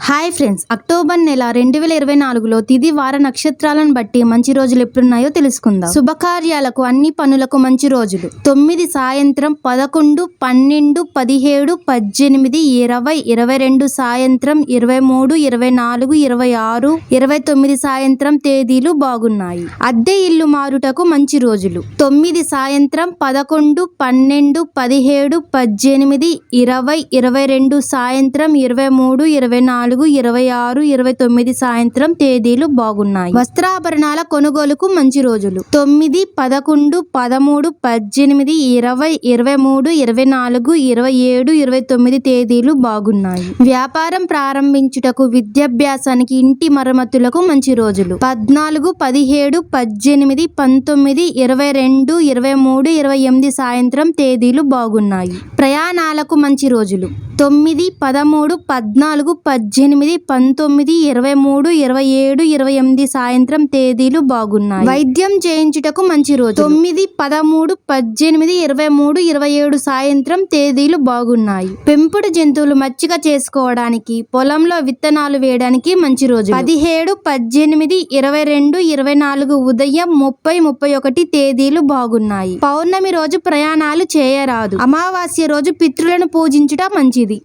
Hi friends, October నెల 2024లో తిథి వార నక్షత్రాలను బట్టి మంచి రోజులు ఎప్పుడున్నాయో తెలుసుకుందాం. శుభకార్యాలకు అన్ని పనులకు మంచి రోజులు 9 సాయంత్రం 11, 12, 17, 18, 20, 22 సాయంత్రం 23, 24, 26, 29 సాయంత్రం తేదీలు బాగున్నాయి. అద్దె ఇల్లు మారుటకు మంచి రోజులు 9 సాయంత్రం 11, 12, 17, 18, 20, 22 సాయంత్రం 23, 24, 26, 29 సాయంత్రం తేదీలు బాగున్నాయి. వస్త్రాభరణాల కొనుగోలుకు మంచి రోజులు 9, 11, 13, 18, 20, 23, 24, 27, 29 తేదీలు బాగున్నాయి. వ్యాపారం ప్రారంభించుటకు, విద్యాభ్యాసానికి, ఇంటి మరమ్మతులకు మంచి రోజులు 14, 17, 18, 19, 22, 23, 28 సాయంత్రం తేదీలు బాగున్నాయి. ప్రయాణాలకు మంచి రోజులు 9, 13, 14, 18, 19, 23, 27, 28 సాయంత్రం తేదీలు బాగున్నాయి. వైద్యం చేయించుటకు మంచి రోజు 9, 13, 18, 23, 27 సాయంత్రం తేదీలు బాగున్నాయి. పెంపుడు జంతువులు మచ్చిక చేసుకోవడానికి, పొలంలో విత్తనాలు వేయడానికి మంచి రోజు 17, 18, 22, 24 ఉదయం 30, 31 తేదీలు బాగున్నాయి. పౌర్ణమి రోజు ప్రయాణాలు చేయరాదు. అమావాస్య రోజు పితృలను పూజించుట మంచిది.